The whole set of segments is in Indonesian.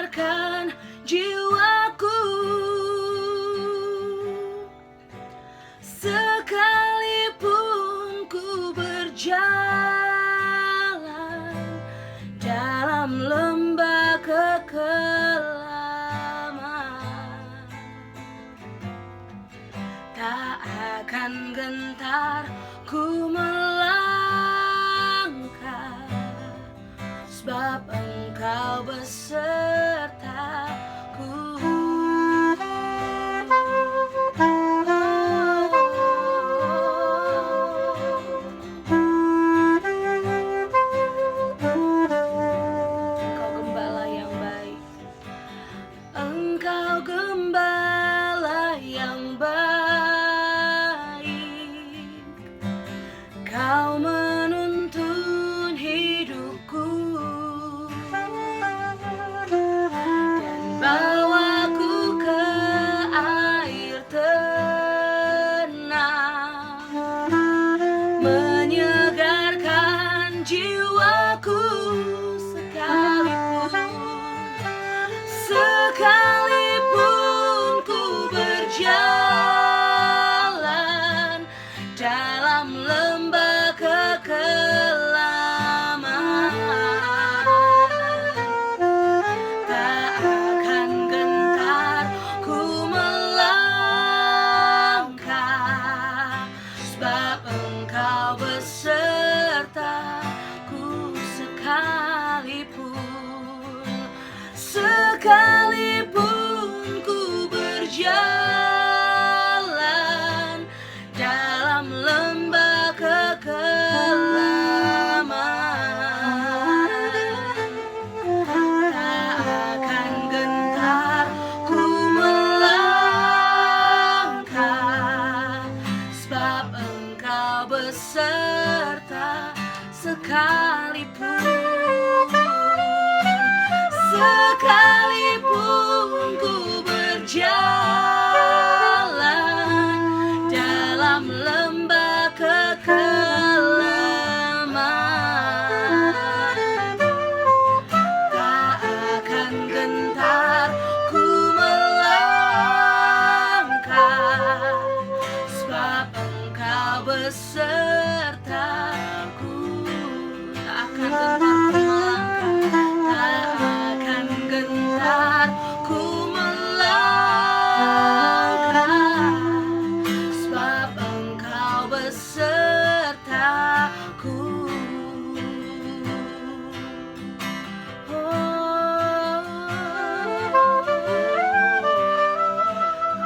menyegarkan jiwaku. Sekalipun ku berjalan dalam lembah kekelaman, tak akan gentar ku melangkah, sebab Engkau besertaku. Engkau gembala yang baik, Kau menuntun hidupku dan bawaku ke air tenang, menyegarkan jiwaku. Sekalipun ku berjalan dalam lembah kekelaman, tak akan gentar ku melangkah, sebab Engkau besertaku. Sekalipun ku berjalan dalam lembah kekelaman, tak akan gentar ku melangkah, sebab Engkau beserta. Sekalipun ku berjalan dalam lembah kekelaman, tak akan gentar ku melangkah, sebab Engkau besertaku. Tak akan gentar ku ku melangkah, sebab Engkau besertaku.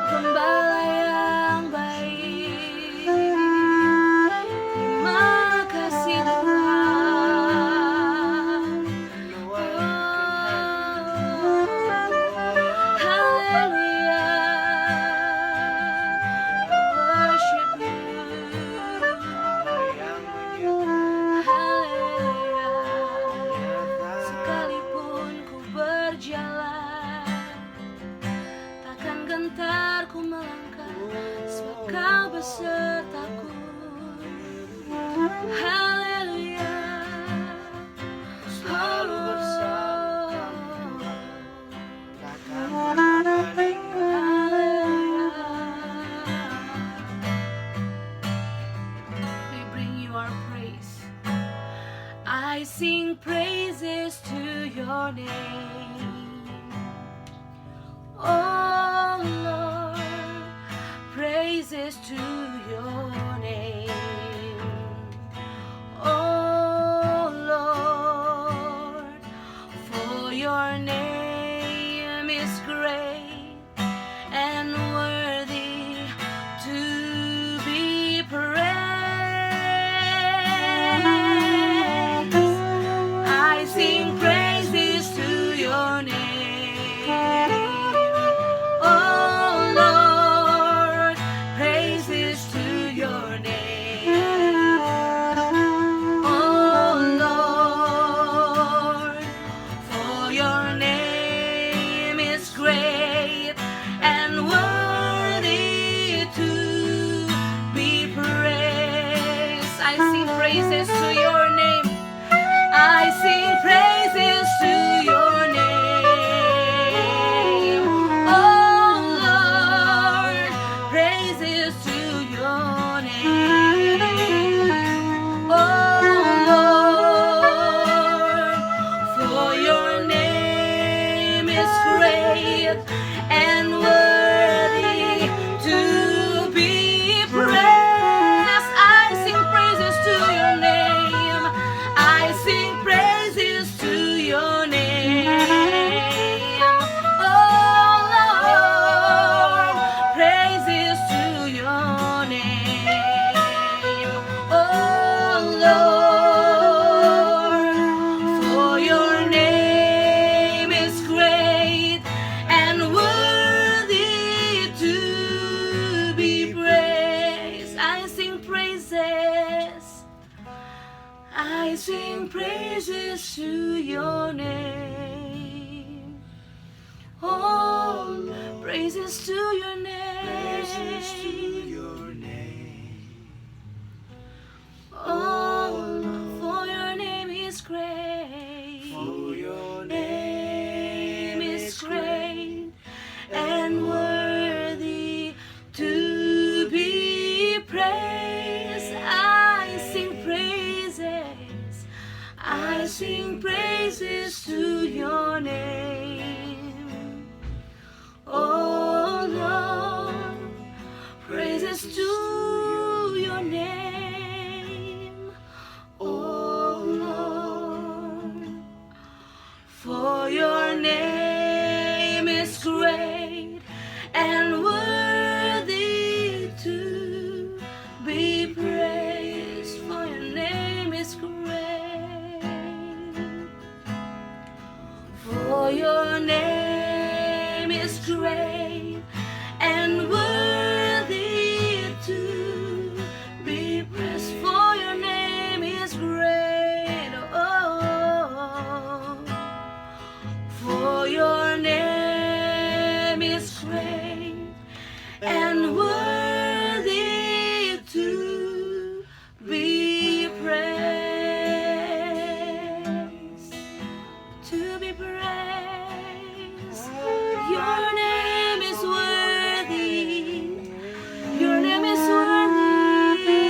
Gembala yang baik, terima kasih Tuhan. Takkan gentar ku melangkah, sebab Kau besertaku. Haleluya, selalu bersamamu. We bring you our praise. I sing praises to your name, oh Lord, praises to your name, oh Lord, for your name is great and worthy to be praised. I sing praises to your name, oh Lord, praises to your name, oh Lord, for your name is great and worthy to be praised. I sing praises to your name, I sing praises to your name. praises to your name. All praises to your name. All for your name is great. For your Name is great and worthy to be praised. I sing praises to your name. Oh Lord, praises to your name. Oh Lord, for your name is great and worthy to be praised. For your name is great. For your name is great and worthy to be praised. For your name is great. Oh, for your name is great and worthy to be praised. To be praised. Your name is worthy. Your name is worthy.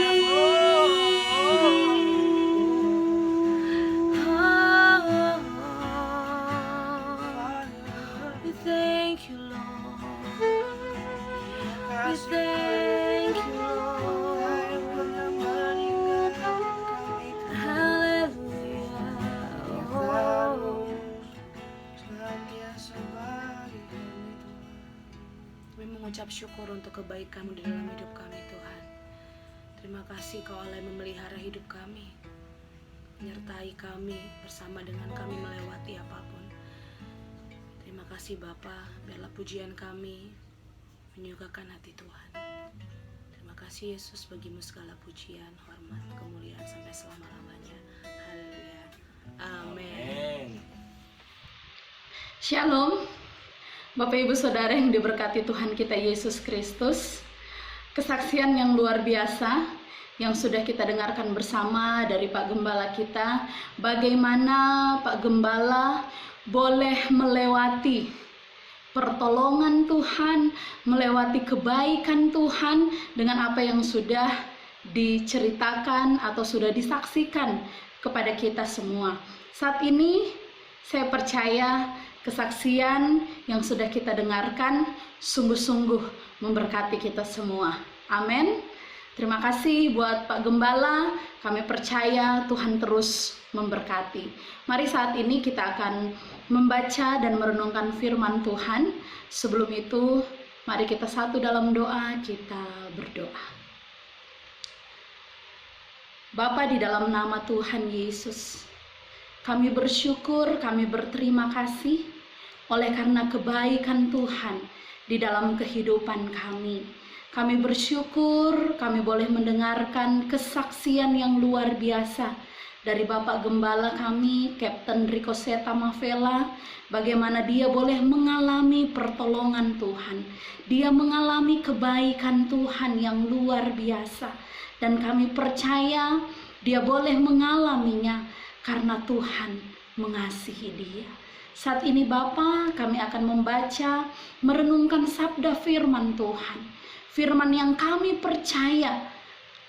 We thank you, Lord. We thank you, Lord. Hallelujah. Oh. Kami mengucap syukur untuk kebaikan-Mu di dalam hidup kami, Tuhan. Terima kasih Kau Allah yang memelihara hidup kami, menyertai kami bersama dengan kami melewati apapun. Terima kasih Bapa, biarlah pujian kami menyukakan hati Tuhan. Terima kasih Yesus, bagimu segala pujian, hormat, kemuliaan sampai selama-lamanya. Haleluya. Amin. Shalom, Bapak Ibu Saudara yang diberkati Tuhan kita Yesus Kristus. Kesaksian yang luar biasa yang sudah kita dengarkan bersama dari Pak Gembala kita, bagaimana Pak Gembala boleh melewati pertolongan Tuhan, melewati kebaikan Tuhan dengan apa yang sudah diceritakan atau sudah disaksikan kepada kita semua. Saat ini saya percaya kesaksian yang sudah kita dengarkan sungguh-sungguh memberkati kita semua. Amin. Terima kasih buat Pak Gembala. Kami percaya Tuhan terus memberkati. Mari saat ini kita akan membaca dan merenungkan firman Tuhan. Sebelum itu, mari kita satu dalam doa, kita berdoa. Bapa, di dalam nama Tuhan Yesus, kami bersyukur, kami berterima kasih oleh karena kebaikan Tuhan di dalam kehidupan kami. Kami bersyukur kami boleh mendengarkan kesaksian yang luar biasa dari Bapak Gembala kami, Kapten Rico Seta Mavela, bagaimana dia boleh mengalami pertolongan Tuhan. Dia mengalami kebaikan Tuhan yang luar biasa. Dan kami percaya dia boleh mengalaminya karena Tuhan mengasihi dia. Saat ini Bapa, kami akan membaca, merenungkan sabda firman Tuhan. Firman yang kami percaya,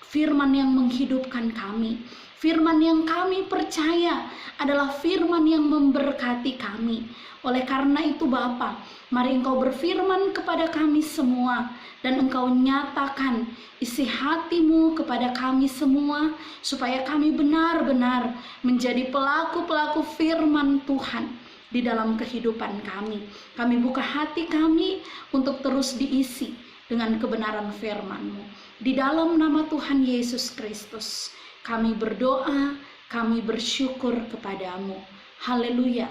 firman yang menghidupkan kami. Firman yang kami percaya adalah firman yang memberkati kami. Oleh karena itu Bapa, mari Engkau berfirman kepada kami semua dan Engkau nyatakan isi hati-Mu kepada kami semua supaya kami benar-benar menjadi pelaku-pelaku firman Tuhan di dalam kehidupan kami. Kami buka hati kami untuk terus diisi dengan kebenaran firman-Mu. Di dalam nama Tuhan Yesus Kristus, kami berdoa, kami bersyukur kepadamu. Haleluya.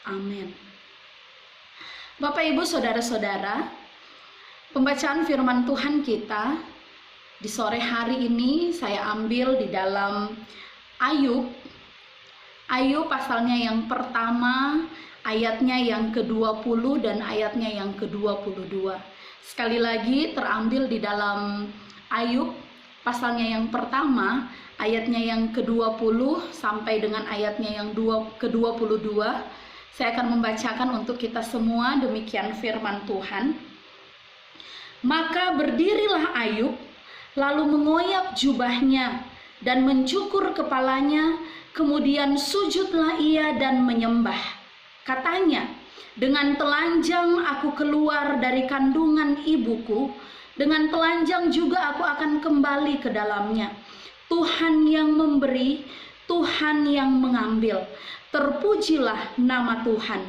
Amin. Bapak, Ibu, Saudara-saudara, pembacaan firman Tuhan kita di sore hari ini saya ambil di dalam Ayub Ayub pasalnya yang pertama, ayatnya yang ke-20 dan ayatnya yang ke-22. Sekali lagi terambil di dalam Ayub pasalnya yang pertama, ayatnya yang ke-20 sampai dengan ayatnya yang ke-22. Saya akan membacakan untuk kita semua, demikian firman Tuhan. Maka berdirilah Ayub, lalu mengoyak jubahnya dan mencukur kepalanya, kemudian sujudlah ia dan menyembah. Katanya, dengan telanjang aku keluar dari kandungan ibuku, dengan telanjang juga aku akan kembali ke dalamnya. Tuhan yang memberi, Tuhan yang mengambil. Terpujilah nama Tuhan.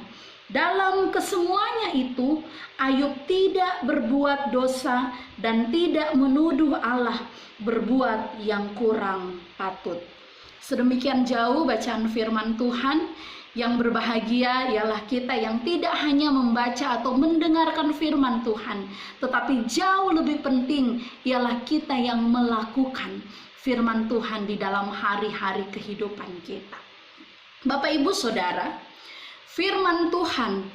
Dalam kesemuanya itu, Ayub tidak berbuat dosa dan tidak menuduh Allah berbuat yang kurang patut. Sedemikian jauh bacaan firman Tuhan. Yang berbahagia ialah kita yang tidak hanya membaca atau mendengarkan firman Tuhan, tetapi jauh lebih penting ialah kita yang melakukan firman Tuhan di dalam hari-hari kehidupan kita. Bapak Ibu Saudara, firman Tuhan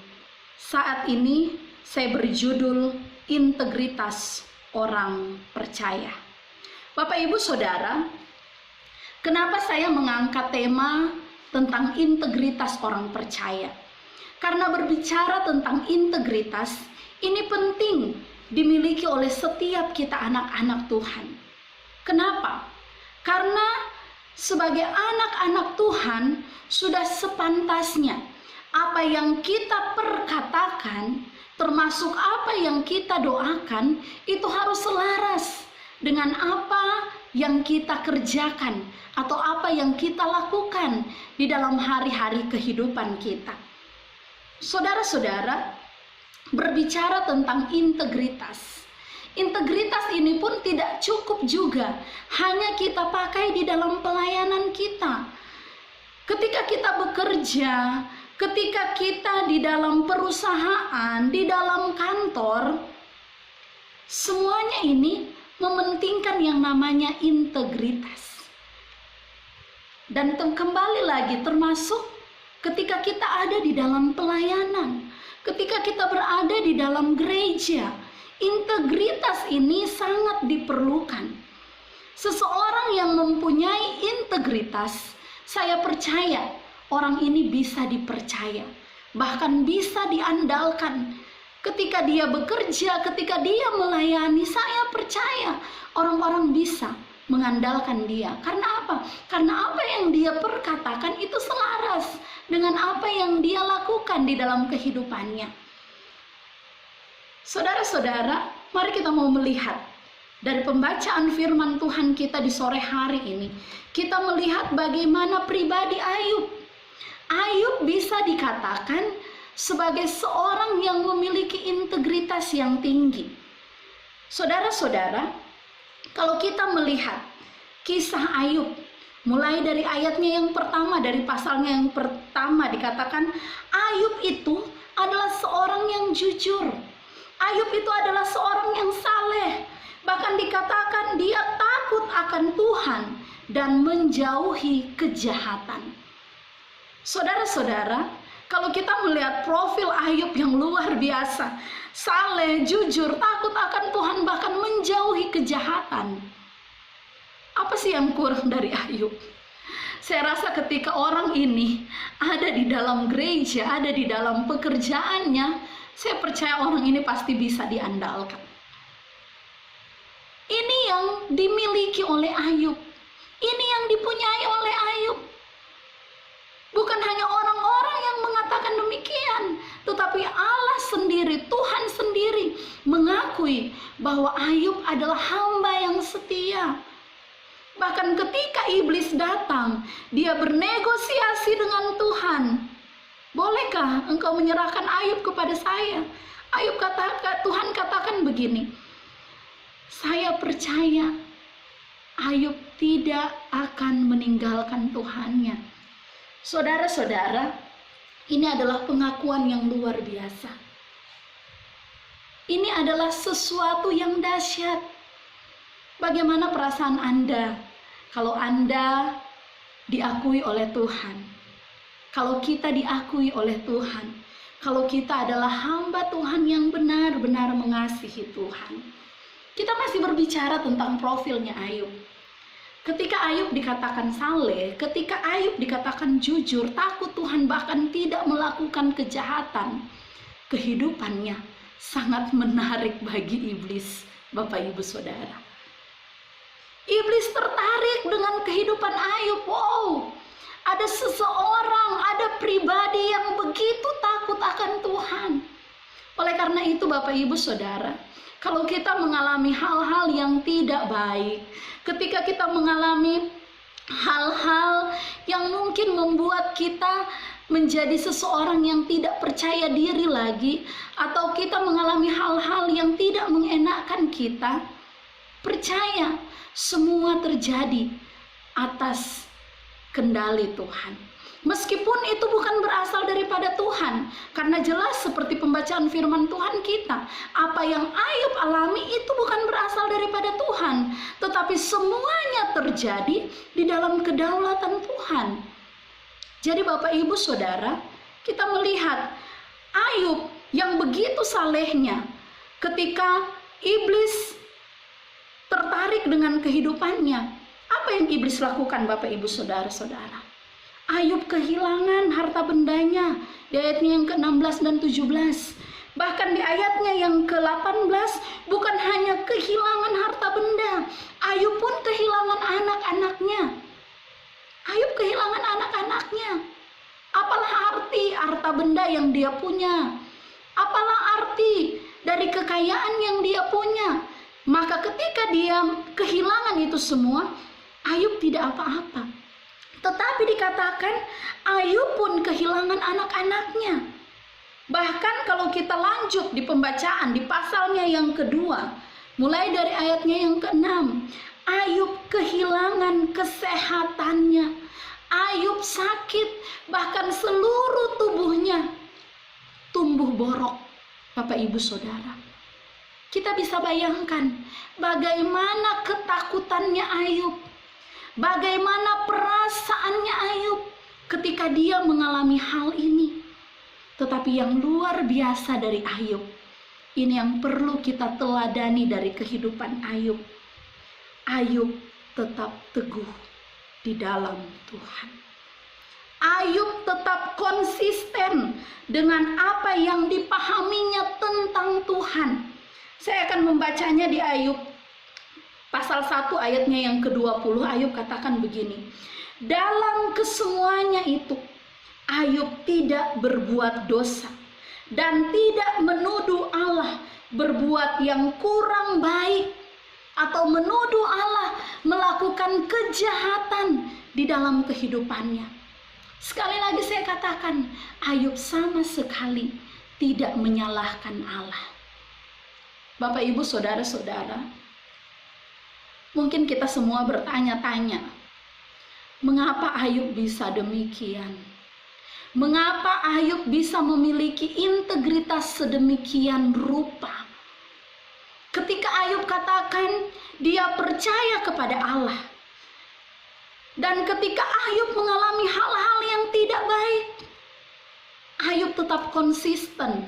saat ini saya beri judul integritas orang percaya. Bapak Ibu Saudara, kenapa saya mengangkat tema tentang integritas orang percaya? Karena berbicara tentang integritas, ini penting dimiliki oleh setiap kita anak-anak Tuhan. Kenapa? Karena sebagai anak-anak Tuhan, sudah sepantasnya apa yang kita perkatakan, termasuk apa yang kita doakan, itu harus selaras dengan apa yang kita kerjakan atau apa yang kita lakukan di dalam hari-hari kehidupan kita. Saudara-saudara, berbicara tentang integritas. Integritas ini pun tidak cukup juga hanya kita pakai di dalam pelayanan kita. Ketika kita bekerja, ketika kita di dalam perusahaan, di dalam kantor, semuanya ini mementingkan yang namanya integritas. Dan kembali lagi termasuk ketika kita ada di dalam pelayanan, ketika kita berada di dalam gereja, integritas ini sangat diperlukan. Seseorang yang mempunyai integritas, saya percaya orang ini bisa dipercaya, bahkan bisa diandalkan. Ketika dia bekerja, ketika dia melayani, saya percaya orang-orang bisa mengandalkan dia. Karena apa? Karena apa yang dia perkatakan itu selaras dengan apa yang dia lakukan di dalam kehidupannya. Saudara-saudara, mari kita mau melihat dari pembacaan firman Tuhan kita di sore hari ini. Kita melihat bagaimana pribadi Ayub. Ayub bisa dikatakan sebagai seorang yang memiliki integritas yang tinggi. Saudara-saudara, kalau kita melihat kisah Ayub, mulai dari ayatnya yang pertama, dari pasalnya yang pertama dikatakan, Ayub itu adalah seorang yang jujur. Ayub itu adalah seorang yang saleh. Bahkan dikatakan dia takut akan Tuhan dan menjauhi kejahatan. Saudara-saudara, kalau kita melihat profil Ayub yang luar biasa, saleh, jujur, takut akan Tuhan, bahkan menjauhi kejahatan. Apa sih yang kurang dari Ayub? Saya rasa ketika orang ini ada di dalam gereja, ada di dalam pekerjaannya, saya percaya orang ini pasti bisa diandalkan. Ini yang dimiliki oleh Ayub. Ini yang dipunyai oleh Ayub. Bukan hanya orang-orang yang mengatakan demikian, tetapi Allah sendiri, Tuhan sendiri mengakui bahwa Ayub adalah hamba yang setia. Bahkan ketika iblis datang, dia bernegosiasi dengan Tuhan. Bolehkah engkau menyerahkan Ayub kepada saya? Ayub katakan, Tuhan katakan begini, saya percaya Ayub tidak akan meninggalkan Tuhannya. Saudara-saudara, ini adalah pengakuan yang luar biasa. Ini adalah sesuatu yang dahsyat. Bagaimana perasaan Anda kalau Anda diakui oleh Tuhan? kalau kita diakui oleh Tuhan, kalau kita adalah hamba Tuhan yang benar-benar mengasihi Tuhan. Kita masih berbicara tentang profilnya Ayub. Ketika Ayub dikatakan saleh, ketika Ayub dikatakan jujur, takut Tuhan, bahkan tidak melakukan kejahatan, kehidupannya sangat menarik bagi iblis, Bapak Ibu Saudara. Iblis tertarik dengan kehidupan Ayub. Wow, ada seseorang, ada pribadi yang begitu takut akan Tuhan. Oleh karena itu Bapak Ibu Saudara, kalau kita mengalami hal-hal yang tidak baik, ketika kita mengalami hal-hal yang mungkin membuat kita menjadi seseorang yang tidak percaya diri lagi, atau kita mengalami hal-hal yang tidak mengenakan kita, percaya semua terjadi atas kendali Tuhan. Meskipun itu bukan berasal daripada Tuhan, karena jelas seperti pembacaan firman Tuhan kita, apa yang Ayub alami itu bukan berasal daripada Tuhan, tetapi semuanya terjadi di dalam kedaulatan Tuhan. Jadi Bapak Ibu Saudara, kita melihat Ayub yang begitu salehnya, ketika iblis tertarik dengan kehidupannya, apa yang iblis lakukan Bapak Ibu Saudara-saudara? Ayub kehilangan harta bendanya di ayatnya yang ke-16 dan 17. Bahkan di ayatnya yang ke-18, bukan hanya kehilangan harta benda, Ayub pun kehilangan anak-anaknya. Ayub kehilangan anak-anaknya. Apalah arti harta benda yang dia punya? Apalah arti dari kekayaan yang dia punya? Maka ketika dia kehilangan itu semua, Ayub tidak apa-apa. Tetapi dikatakan Ayub pun kehilangan anak-anaknya. Bahkan kalau kita lanjut di pembacaan di pasalnya yang kedua, mulai dari ayatnya yang ke-6, Ayub kehilangan kesehatannya. Ayub sakit, bahkan seluruh tubuhnya tumbuh borok. Bapak Ibu Saudara, kita bisa bayangkan bagaimana ketakutannya Ayub, bagaimana perasaannya Ayub ketika dia mengalami hal ini. Tetapi yang luar biasa dari Ayub, ini yang perlu kita teladani dari kehidupan Ayub. Ayub tetap teguh di dalam Tuhan. Ayub tetap konsisten dengan apa yang dipahaminya tentang Tuhan. Saya akan membacanya di Ayub pasal 1 ayatnya yang ke-20. Ayub katakan begini, dalam kesemuanya itu Ayub tidak berbuat dosa dan tidak menuduh Allah berbuat yang kurang baik atau menuduh Allah melakukan kejahatan di dalam kehidupannya. Sekali lagi saya katakan, Ayub sama sekali tidak menyalahkan Allah. Bapak Ibu Saudara-saudara, mungkin kita semua bertanya-tanya, mengapa Ayub bisa demikian? Mengapa Ayub bisa memiliki integritas sedemikian rupa? Ketika Ayub katakan dia percaya kepada Allah, dan ketika Ayub mengalami hal-hal yang tidak baik, Ayub tetap konsisten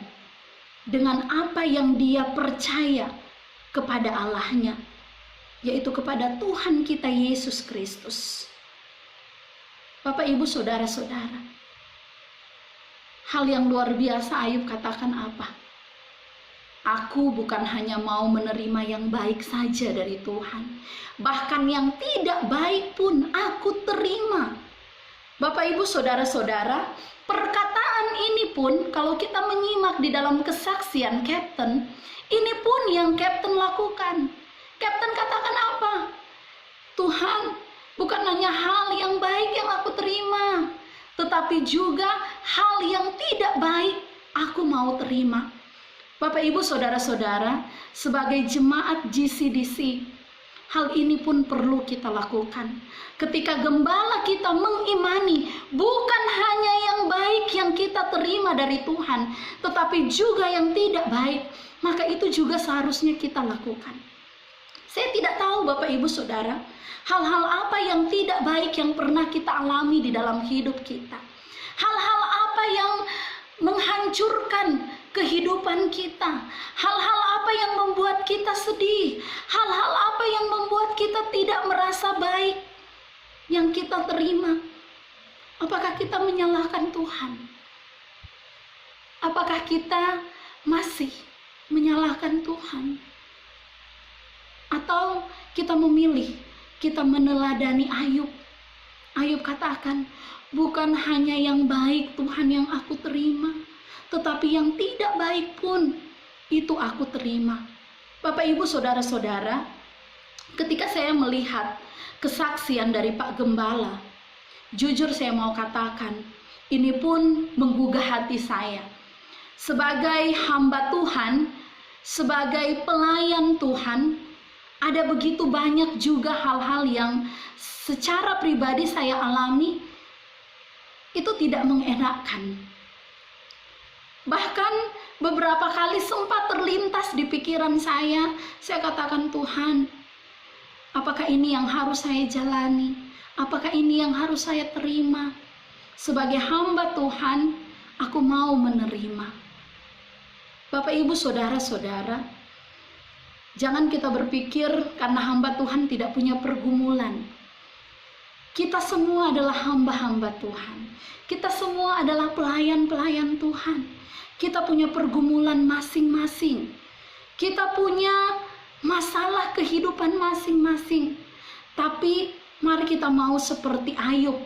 dengan apa yang dia percaya kepada Allahnya, yaitu kepada Tuhan kita Yesus Kristus. Bapak Ibu Saudara-saudara, hal yang luar biasa Ayub katakan apa? Aku bukan hanya mau menerima yang baik saja dari Tuhan, bahkan yang tidak baik pun aku terima. Bapak Ibu Saudara-saudara, perkataan ini pun kalau kita menyimak di dalam kesaksian Kapten, ini pun yang Kapten lakukan. Kapten katakan apa? Tuhan, bukan hanya hal yang baik yang aku terima, tetapi juga hal yang tidak baik aku mau terima. Bapak Ibu Saudara-saudara, sebagai jemaat GCDC, hal ini pun perlu kita lakukan. Ketika gembala kita mengimani bukan hanya yang baik yang kita terima dari Tuhan, tetapi juga yang tidak baik, maka itu juga seharusnya kita lakukan. Saya tidak tahu Bapak Ibu Saudara, hal-hal apa yang tidak baik yang pernah kita alami di dalam hidup kita. Hal-hal apa yang menghancurkan kehidupan kita? Hal-hal apa yang membuat kita sedih? Hal-hal apa yang membuat kita tidak merasa baik yang kita terima? Apakah kita menyalahkan Tuhan? Apakah kita masih menyalahkan Tuhan? Atau kita memilih, kita meneladani Ayub. Ayub katakan, bukan hanya yang baik Tuhan yang aku terima, tetapi yang tidak baik pun itu aku terima. Bapak Ibu Saudara-saudara, ketika saya melihat kesaksian dari Pak Gembala, jujur saya mau katakan, ini pun menggugah hati saya. Sebagai hamba Tuhan, sebagai pelayan Tuhan, ada begitu banyak juga hal-hal yang secara pribadi saya alami, itu tidak mengenakan. Bahkan beberapa kali sempat terlintas di pikiran saya katakan, Tuhan, apakah ini yang harus saya jalani? Apakah ini yang harus saya terima? Sebagai hamba Tuhan, aku mau menerima. Bapak Ibu Saudara-saudara, jangan kita berpikir karena hamba Tuhan tidak punya pergumulan. Kita semua adalah hamba-hamba Tuhan. Kita semua adalah pelayan-pelayan Tuhan. Kita punya pergumulan masing-masing. Kita punya masalah kehidupan masing-masing. Tapi mari kita mau seperti Ayub.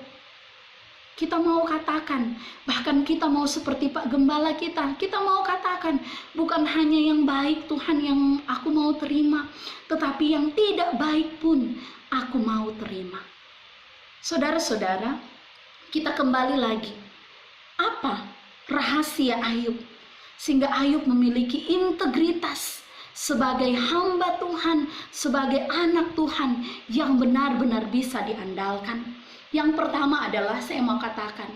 Kita mau katakan, bahkan kita mau seperti Pak Gembala kita mau katakan, bukan hanya yang baik Tuhan yang aku mau terima, tetapi yang tidak baik pun aku mau terima. Saudara-saudara, kita kembali lagi. Apa rahasia Ayub? Sehingga Ayub memiliki integritas sebagai hamba Tuhan, sebagai anak Tuhan yang benar-benar bisa diandalkan. Yang pertama adalah saya mau katakan,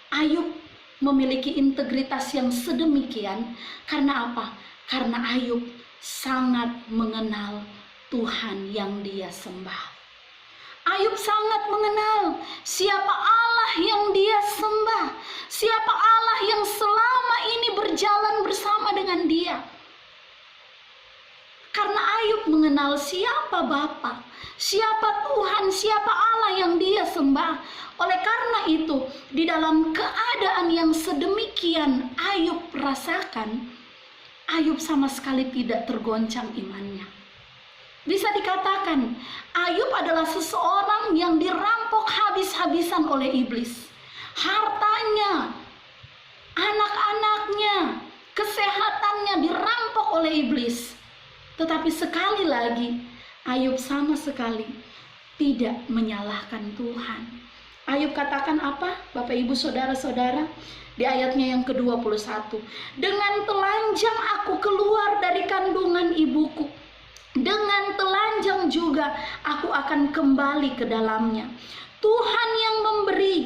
Ayub memiliki integritas yang sedemikian karena apa? Karena Ayub sangat mengenal Tuhan yang dia sembah. Ayub sangat mengenal siapa Allah yang dia sembah, siapa Allah yang selama ini berjalan bersama dengan dia. Karena Ayub mengenal siapa Bapa, siapa Tuhan, siapa Allah yang dia sembah. Oleh karena itu, di dalam keadaan yang sedemikian Ayub rasakan, Ayub sama sekali tidak tergoncang imannya. Bisa dikatakan, Ayub adalah seseorang yang dirampok habis-habisan oleh iblis. Hartanya, anak-anaknya, kesehatannya dirampok oleh iblis. Tetapi sekali lagi, Ayub sama sekali tidak menyalahkan Tuhan. Ayub katakan apa? Bapak Ibu Saudara-saudara, di ayatnya yang ke-21. Dengan telanjang aku keluar dari kandungan ibuku. Dengan telanjang juga aku akan kembali ke dalamnya. Tuhan yang memberi,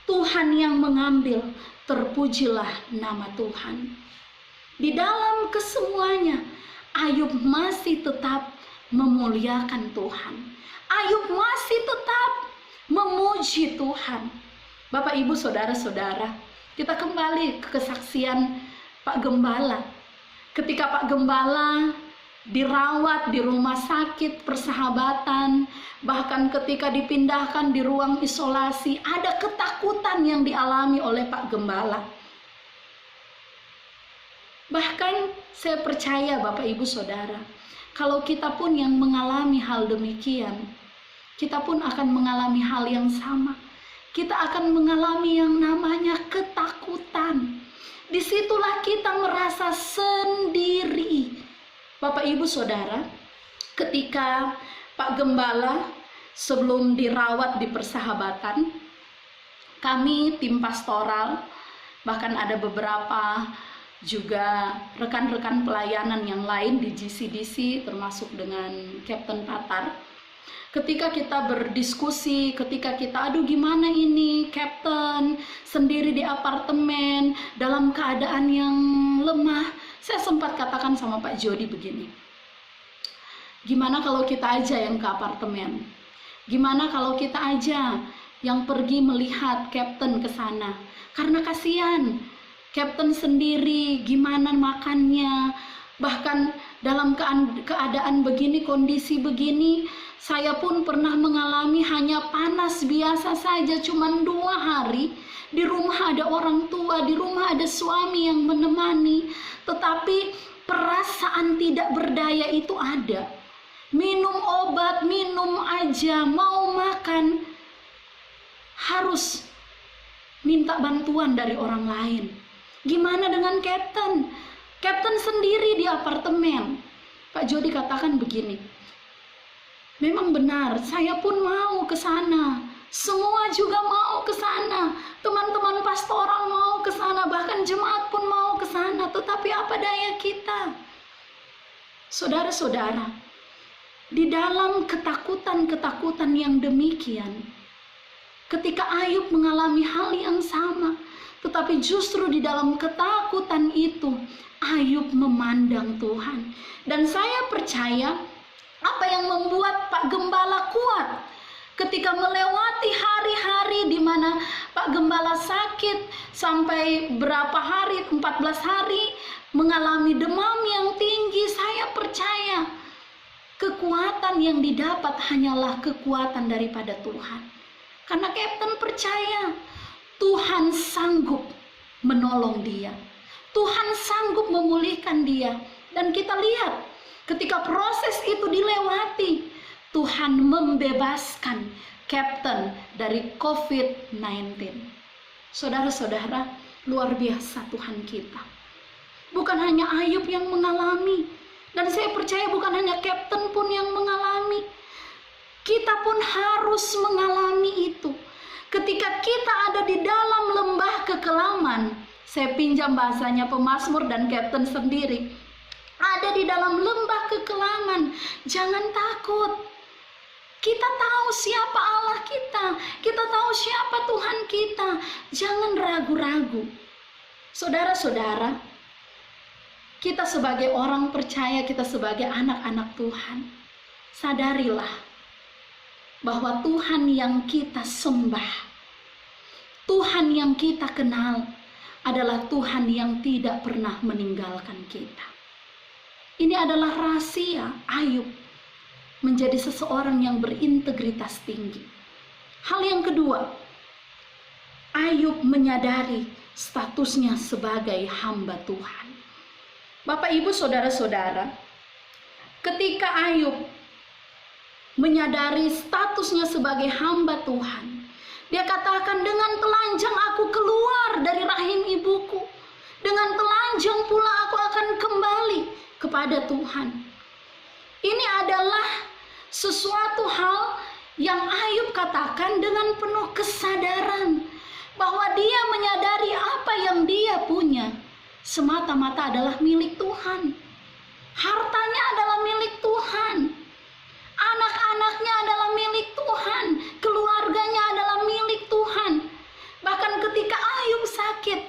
Tuhan yang mengambil, terpujilah nama Tuhan. Di dalam kesemuanya, Ayub masih tetap memuliakan Tuhan. Ayub masih tetap memuji Tuhan. Bapak Ibu Saudara-saudara, kita kembali ke kesaksian Pak Gembala. Ketika Pak Gembala dirawat di rumah sakit Persahabatan, bahkan ketika dipindahkan di ruang isolasi, ada ketakutan yang dialami oleh Pak Gembala. Bahkan saya percaya Bapak Ibu Saudara, kalau kita pun yang mengalami hal demikian, kita pun akan mengalami hal yang sama. Kita akan mengalami yang namanya ketakutan. Disitulah kita merasa sendiri. Bapak Ibu Saudara, ketika Pak Gembala sebelum dirawat di Persahabatan, kami tim pastoral, bahkan ada beberapa juga rekan-rekan pelayanan yang lain di GCDC termasuk dengan Kapten Patar. Ketika kita berdiskusi, ketika kita aduh gimana ini Kapten sendiri di apartemen dalam keadaan yang lemah, saya sempat katakan sama Pak Jody begini, gimana kalau kita aja yang ke apartemen? Gimana kalau kita aja yang pergi melihat Kapten ke sana. Karena kasihan, Kapten sendiri gimana makannya. Bahkan dalam keadaan begini, kondisi begini, saya pun pernah mengalami hanya panas biasa saja, cuman 2 hari. Di rumah ada orang tua, di rumah ada suami yang menemani, tetapi perasaan tidak berdaya itu ada. Minum obat, minum aja, mau makan, harus minta bantuan dari orang lain. Gimana dengan Kapten? Kapten sendiri di apartemen. Pak Jody katakan begini, memang benar, saya pun mau ke sana. Semua juga mau ke sana. Teman-teman pastoral mau ke sana, bahkan jemaat pun mau ke sana. Tetapi apa daya kita? Saudara-saudara, di dalam ketakutan-ketakutan yang demikian, ketika Ayub mengalami hal yang sama, tetapi justru di dalam ketakutan itu, Ayub memandang Tuhan. Dan saya percaya apa yang membuat Pak Gembala kuat ketika melewati hari-hari di mana Pak Gembala sakit sampai berapa hari, 14 hari, mengalami demam yang tinggi. Saya percaya kekuatan yang didapat hanyalah kekuatan daripada Tuhan. Karena Kapten percaya Tuhan sanggup menolong dia. Tuhan sanggup memulihkan dia. Dan kita lihat ketika proses itu dilewati, Tuhan membebaskan Kapten dari COVID-19. Saudara-saudara, luar biasa Tuhan kita. Bukan hanya Ayub yang mengalami, dan saya percaya bukan hanya Kapten pun yang mengalami. Kita pun harus mengalami itu. Ketika kita ada di dalam lembah kekelaman, saya pinjam bahasanya pemazmur dan Kapten sendiri, ada di dalam lembah kekelaman, jangan takut. Kita tahu siapa Allah kita, kita tahu siapa Tuhan kita, jangan ragu-ragu. Saudara-saudara, kita sebagai orang percaya, kita sebagai anak-anak Tuhan, sadarilah bahwa Tuhan yang kita sembah, Tuhan yang kita kenal adalah Tuhan yang tidak pernah meninggalkan kita. Ini adalah rahasia Ayub menjadi seseorang yang berintegritas tinggi. Hal yang kedua, Ayub menyadari statusnya sebagai hamba Tuhan. Bapak, Ibu, saudara-saudara, ketika Ayub menyadari statusnya sebagai hamba Tuhan, dia katakan, dengan telanjang aku keluar dari rahim ibuku, dengan telanjang pula aku akan kembali kepada Tuhan. Ini adalah sesuatu hal yang Ayub katakan dengan penuh kesadaran bahwa dia menyadari apa yang dia punya semata-mata adalah milik Tuhan. Hartanya adalah milik Tuhan. Anak-anaknya adalah milik Tuhan. Keluarganya adalah milik Tuhan. Bahkan ketika Ayub sakit,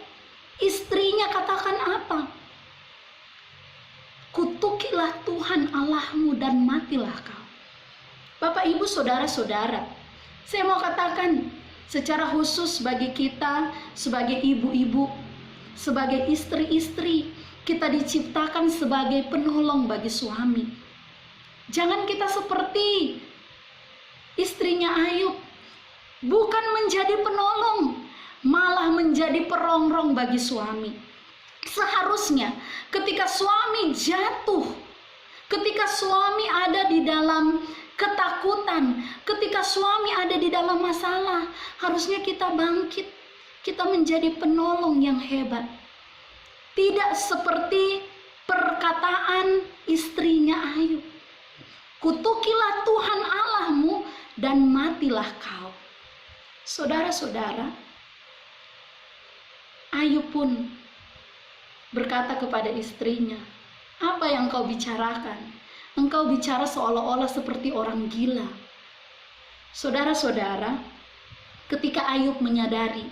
istrinya katakan apa? Kutukilah Tuhan Allahmu dan matilah kau. Bapak, Ibu, saudara-saudara, saya mau katakan secara khusus bagi kita sebagai ibu-ibu, sebagai istri-istri, kita diciptakan sebagai penolong bagi suami. Jangan kita seperti istrinya Ayub, bukan menjadi penolong, malah menjadi perongrong bagi suami. Seharusnya ketika suami jatuh, ketika suami ada di dalam ketakutan, ketika suami ada di dalam masalah, harusnya kita bangkit, kita menjadi penolong yang hebat. Tidak seperti perkataan istrinya Ayub, kutukilah Tuhan Allahmu dan matilah kau. Saudara-saudara, Ayub pun berkata kepada istrinya, apa yang kau bicarakan? Engkau bicara seolah-olah seperti orang gila. Saudara-saudara, ketika Ayub menyadari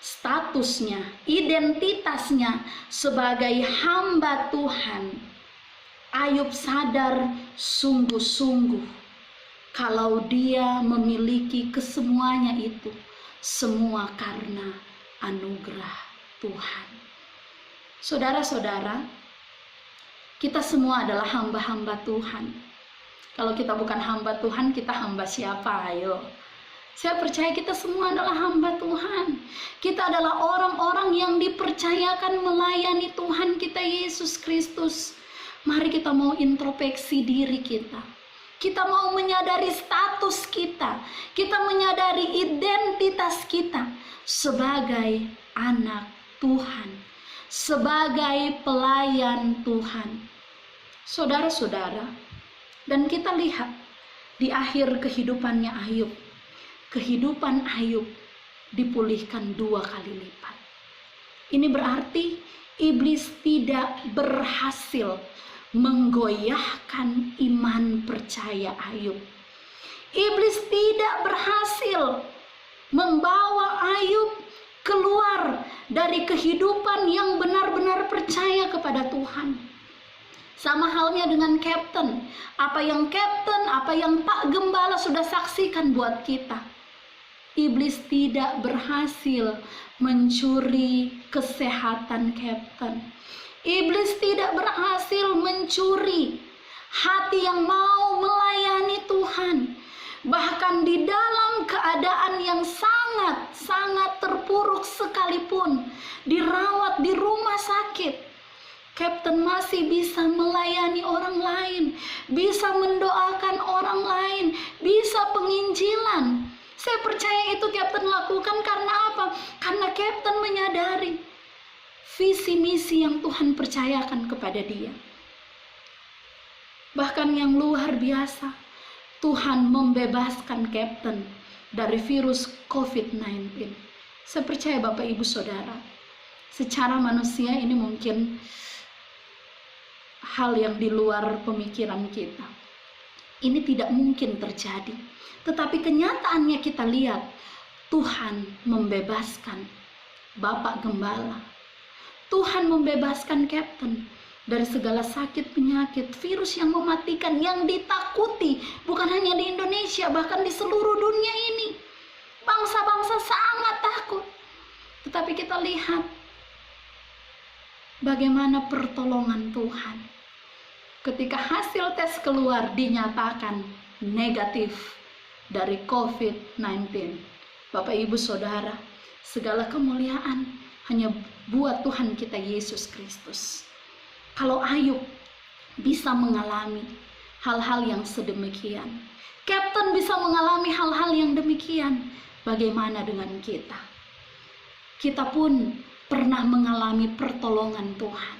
statusnya, identitasnya sebagai hamba Tuhan, Ayub sadar sungguh-sungguh kalau dia memiliki kesemuanya itu, semua karena anugerah Tuhan. Saudara-saudara, kita semua adalah hamba-hamba Tuhan. Kalau kita bukan hamba Tuhan, kita hamba siapa? Ayo. Saya percaya kita semua adalah hamba Tuhan. Kita adalah orang-orang yang dipercayakan melayani Tuhan kita Yesus Kristus. Mari kita mau introspeksi diri kita. Kita mau menyadari status kita. Kita menyadari identitas kita sebagai anak Tuhan, sebagai pelayan Tuhan. Saudara-saudara, dan kita lihat di akhir kehidupannya Ayub, kehidupan Ayub dipulihkan 2 kali lipat. Ini berarti iblis tidak berhasil menggoyahkan iman percaya Ayub. Iblis tidak berhasil membawa Ayub keluar dari kehidupan yang benar-benar percaya kepada Tuhan. Sama halnya dengan Kapten. Apa yang Pak Gembala sudah saksikan buat kita. Iblis tidak berhasil mencuri kesehatan Kapten. Iblis tidak berhasil mencuri hati yang mau melayani Tuhan. Bahkan di dalam keadaan yang sangat terpuruk sekalipun, dirawat di rumah sakit, Kapten masih bisa melayani orang lain, bisa mendoakan orang lain, bisa penginjilan. Saya percaya itu Kapten lakukan karena apa? Karena Kapten menyadari visi misi yang Tuhan percayakan kepada dia. Bahkan yang luar biasa, Tuhan membebaskan Kapten dari virus COVID-19. Saya percaya Bapak Ibu Saudara, secara manusia ini mungkin hal yang di luar pemikiran kita. Ini tidak mungkin terjadi. Tetapi kenyataannya kita lihat, Tuhan membebaskan Bapak Gembala. Tuhan membebaskan Kapten dari segala sakit penyakit, virus yang mematikan, yang ditakuti bukan hanya di Indonesia, bahkan di seluruh dunia ini. Bangsa-bangsa sangat takut. Tetapi kita lihat bagaimana pertolongan Tuhan. Ketika hasil tes keluar dinyatakan negatif dari COVID-19. Bapak Ibu Saudara, segala kemuliaan hanya buat Tuhan kita Yesus Kristus. Kalau Ayub bisa mengalami hal-hal yang sedemikian, Kapten bisa mengalami hal-hal yang demikian, bagaimana dengan kita? Kita pun pernah mengalami pertolongan Tuhan.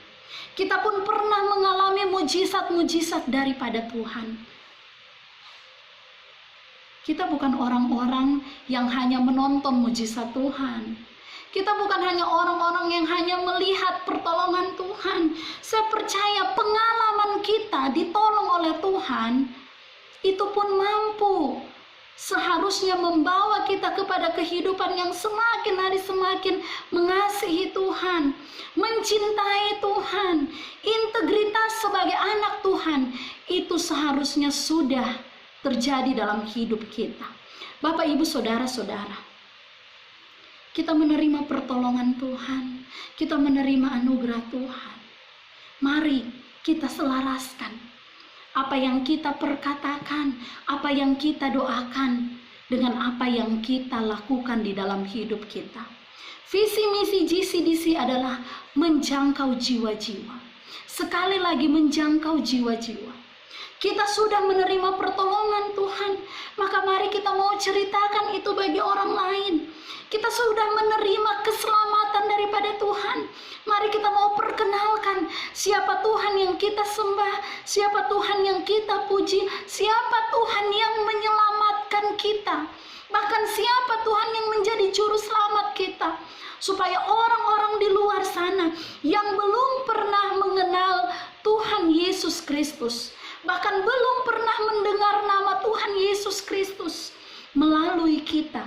Kita pun pernah mengalami mujizat-mujizat daripada Tuhan. Kita bukan orang-orang yang hanya menonton mujizat Tuhan. Kita bukan hanya orang-orang yang hanya melihat pertolongan Tuhan. Saya percaya pengalaman kita ditolong oleh Tuhan, itu pun mampu seharusnya membawa kita kepada kehidupan yang semakin hari semakin mengasihi Tuhan, mencintai Tuhan. Integritas sebagai anak Tuhan itu seharusnya sudah terjadi dalam hidup kita. Bapak Ibu Saudara-saudara, kita menerima pertolongan Tuhan, kita menerima anugerah Tuhan. Mari kita selaraskan apa yang kita perkatakan, apa yang kita doakan dengan apa yang kita lakukan di dalam hidup kita. Visi misi GCDC adalah menjangkau jiwa-jiwa. Sekali lagi menjangkau jiwa-jiwa. Kita sudah menerima pertolongan Tuhan, maka mari kita mau ceritakan itu bagi orang lain. Kita sudah menerima keselamatan daripada Tuhan. Mari kita mau perkenalkan siapa Tuhan yang kita sembah, siapa Tuhan yang kita puji, siapa Tuhan yang menyelamatkan kita. Bahkan siapa Tuhan yang menjadi juru selamat kita. Supaya orang-orang di luar sana yang belum pernah mengenal Tuhan Yesus Kristus, bahkan belum pernah mendengar nama Tuhan Yesus Kristus, melalui kita,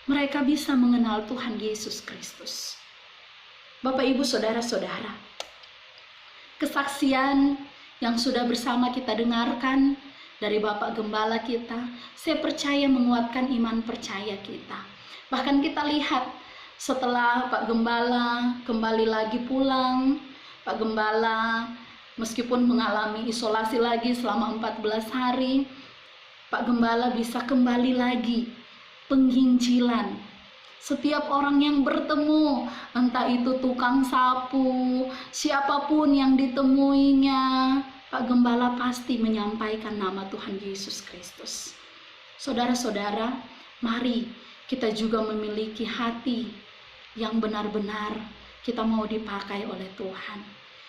mereka bisa mengenal Tuhan Yesus Kristus. Bapak Ibu Saudara-saudara, kesaksian yang sudah bersama kita dengarkan dari Bapak Gembala kita, saya percaya menguatkan iman percaya kita. Bahkan kita lihat setelah Pak Gembala kembali lagi pulang, Pak Gembala meskipun mengalami isolasi lagi selama 14 hari, Pak Gembala bisa kembali lagi penginjilan. Setiap orang yang bertemu, entah itu tukang sapu, siapapun yang ditemuinya, Pak Gembala pasti menyampaikan nama Tuhan Yesus Kristus. Saudara-saudara, mari kita juga memiliki hati yang benar-benar kita mau dipakai oleh Tuhan.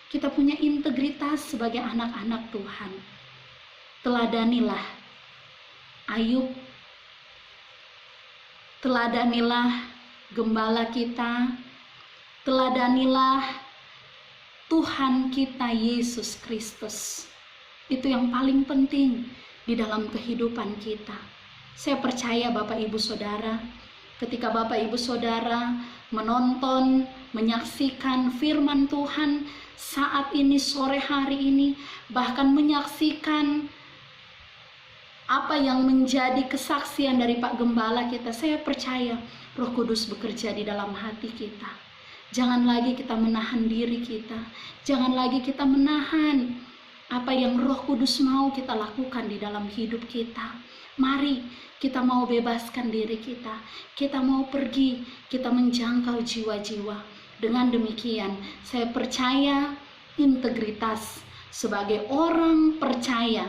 Kita punya integritas sebagai anak-anak Tuhan. Teladanilah Ayub, teladanilah gembala kita, teladanilah Tuhan kita Yesus Kristus. Itu yang paling penting di dalam kehidupan kita. Saya percaya Bapak Ibu Saudara, ketika Bapak Ibu Saudara menonton, menyaksikan firman Tuhan saat ini, sore hari ini, bahkan menyaksikan apa yang menjadi kesaksian dari Pak Gembala kita, saya percaya Roh Kudus bekerja di dalam hati kita. Jangan lagi kita menahan diri kita, jangan lagi kita menahan apa yang Roh Kudus mau kita lakukan di dalam hidup kita. Mari kita mau bebaskan diri kita, kita mau pergi, kita menjangkau jiwa-jiwa. Dengan demikian, saya percaya integritas sebagai orang percaya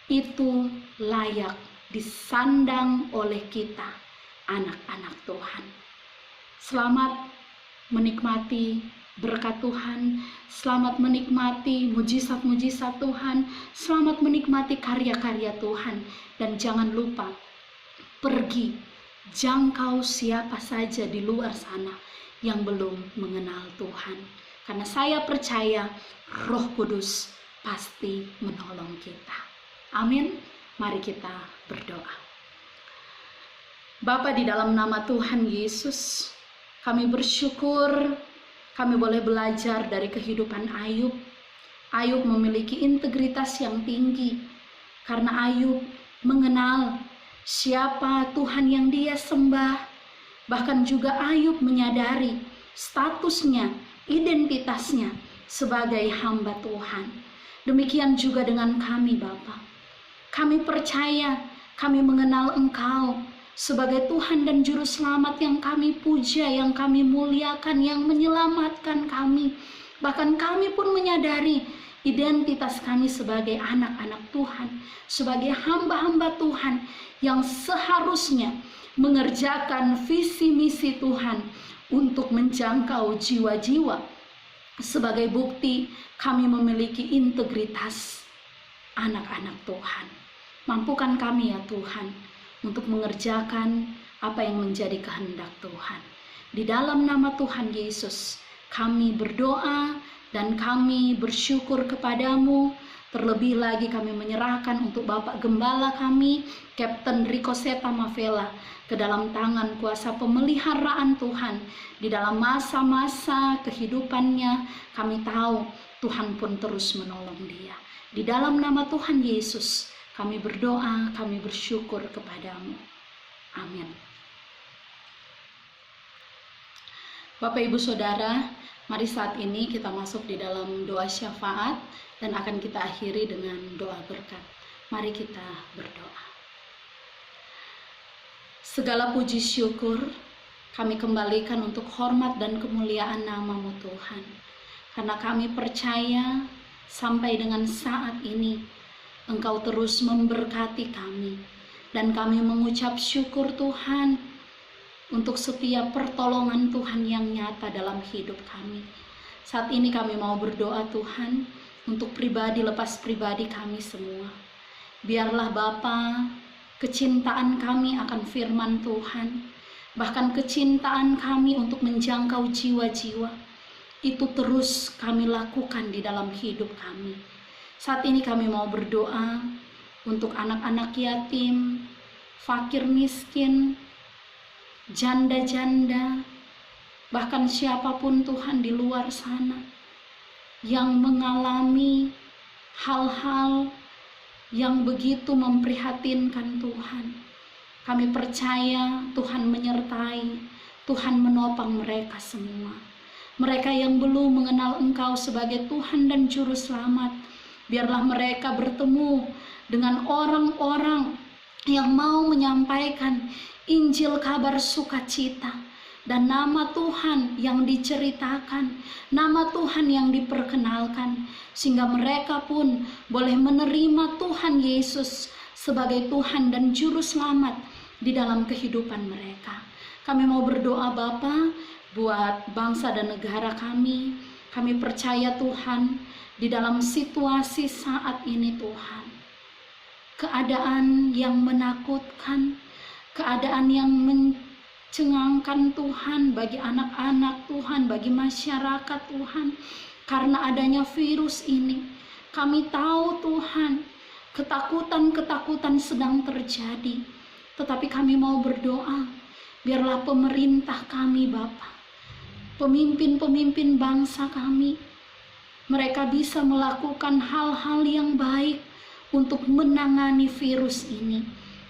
itu layak disandang oleh kita, anak-anak Tuhan. Selamat menikmati berkat Tuhan, selamat menikmati mujizat-mujizat Tuhan, selamat menikmati karya-karya Tuhan, dan jangan lupa pergi jangkau siapa saja di luar sana yang belum mengenal Tuhan, karena saya percaya Roh Kudus pasti menolong kita. Amin. Mari kita berdoa. Bapa, di dalam nama Tuhan Yesus, kami bersyukur kami boleh belajar dari kehidupan Ayub. Ayub memiliki integritas yang tinggi karena Ayub mengenal siapa Tuhan yang dia sembah. Bahkan juga Ayub menyadari statusnya, identitasnya sebagai hamba Tuhan. Demikian juga dengan kami, Bapa. Kami percaya, kami mengenal Engkau sebagai Tuhan dan Juru Selamat yang kami puja, yang kami muliakan, yang menyelamatkan kami. Bahkan kami pun menyadari identitas kami sebagai anak-anak Tuhan, sebagai hamba-hamba Tuhan yang seharusnya mengerjakan visi misi Tuhan untuk menjangkau jiwa-jiwa. Sebagai bukti kami memiliki integritas anak-anak Tuhan. Mampukan kami ya Tuhan untuk mengerjakan apa yang menjadi kehendak Tuhan. Di dalam nama Tuhan Yesus kami berdoa dan kami bersyukur kepadamu. Terlebih lagi kami menyerahkan untuk Bapak Gembala kami, Kapten Rico Seta Mavela, ke dalam tangan kuasa pemeliharaan Tuhan. Di dalam masa-masa kehidupannya kami tahu Tuhan pun terus menolong dia. Di dalam nama Tuhan Yesus kami berdoa, kami bersyukur kepadamu. Amin. Bapak Ibu Saudara, mari saat ini kita masuk di dalam doa syafaat dan akan kita akhiri dengan doa berkat. Mari kita berdoa. Segala puji syukur kami kembalikan untuk hormat dan kemuliaan nama-Mu Tuhan. Karena kami percaya sampai dengan saat ini Engkau terus memberkati kami. Dan kami mengucap syukur Tuhan untuk setiap pertolongan Tuhan yang nyata dalam hidup kami. Saat ini kami mau berdoa Tuhan untuk pribadi lepas pribadi kami semua. Biarlah Bapa, kecintaan kami akan firman Tuhan, bahkan kecintaan kami untuk menjangkau jiwa-jiwa, itu terus kami lakukan di dalam hidup kami. Saat ini kami mau berdoa untuk anak-anak yatim, fakir miskin, janda-janda, bahkan siapapun Tuhan di luar sana yang mengalami hal-hal yang begitu memprihatinkan Tuhan. Kami percaya Tuhan menyertai, Tuhan menopang mereka semua. Mereka yang belum mengenal Engkau sebagai Tuhan dan Juru Selamat, biarlah mereka bertemu dengan orang-orang yang mau menyampaikan Injil kabar sukacita, dan nama Tuhan yang diceritakan, nama Tuhan yang diperkenalkan, sehingga mereka pun boleh menerima Tuhan Yesus sebagai Tuhan dan Juru Selamat di dalam kehidupan mereka. Kami mau berdoa Bapa buat bangsa dan negara kami. Kami percaya Tuhan, di dalam situasi saat ini Tuhan, keadaan yang menakutkan, keadaan yang mencengangkan Tuhan bagi anak-anak Tuhan, bagi masyarakat Tuhan, karena adanya virus ini. Kami tahu Tuhan, ketakutan-ketakutan sedang terjadi, tetapi kami mau berdoa, biarlah pemerintah kami Bapa, pemimpin-pemimpin bangsa kami, mereka bisa melakukan hal-hal yang baik untuk menangani virus ini.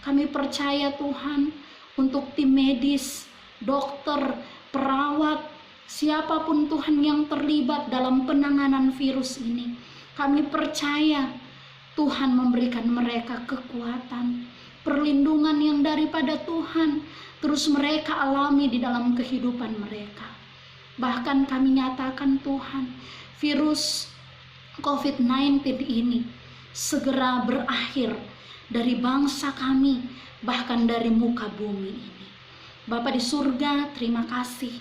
Kami percaya Tuhan, untuk tim medis, dokter, perawat, siapapun Tuhan yang terlibat dalam penanganan virus ini, kami percaya Tuhan memberikan mereka kekuatan, perlindungan yang daripada Tuhan terus mereka alami di dalam kehidupan mereka. Bahkan kami nyatakan Tuhan, virus COVID-19 ini segera berakhir dari bangsa kami, bahkan dari muka bumi ini. Bapa di surga, terima kasih.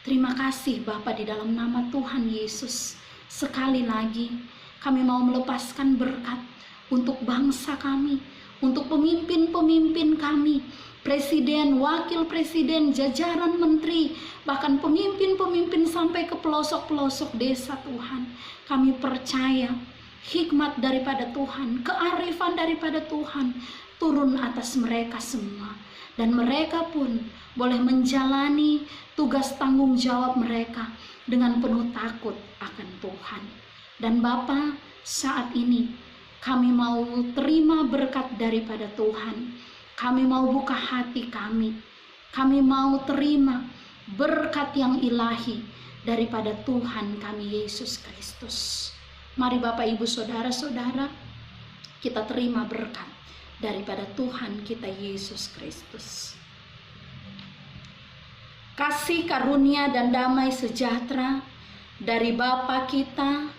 Terima kasih Bapa, di dalam nama Tuhan Yesus. Sekali lagi kami mau melepaskan berkat untuk bangsa kami, untuk pemimpin-pemimpin kami, presiden, wakil presiden, jajaran menteri, bahkan pemimpin-pemimpin sampai ke pelosok-pelosok desa Tuhan. Kami percaya hikmat daripada Tuhan, kearifan daripada Tuhan turun atas mereka semua, dan mereka pun boleh menjalani tugas tanggung jawab mereka dengan penuh takut akan Tuhan. Dan Bapa, saat ini kami mau terima berkat daripada Tuhan. Kami mau buka hati kami mau terima berkat yang ilahi daripada Tuhan kami Yesus Kristus. Mari Bapak Ibu Saudara-saudara, kita terima berkat daripada Tuhan kita Yesus Kristus. Kasih karunia dan damai sejahtera dari Bapa kita,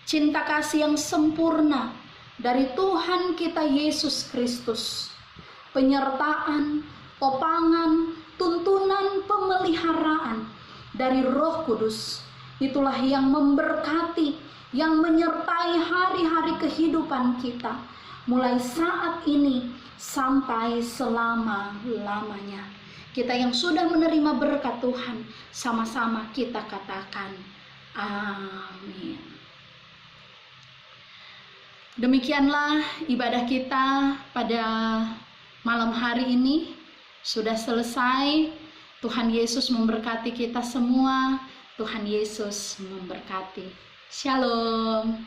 cinta kasih yang sempurna dari Tuhan kita Yesus Kristus, penyertaan, topangan, tuntunan, pemeliharaan dari Roh Kudus, itulah yang memberkati, yang menyertai hari-hari kehidupan kita, mulai saat ini sampai selama-lamanya. Kita yang sudah menerima berkat Tuhan, sama-sama kita katakan amin. Demikianlah ibadah kita pada malam hari ini sudah selesai. Tuhan Yesus memberkati kita semua. Tuhan Yesus memberkati. Shalom.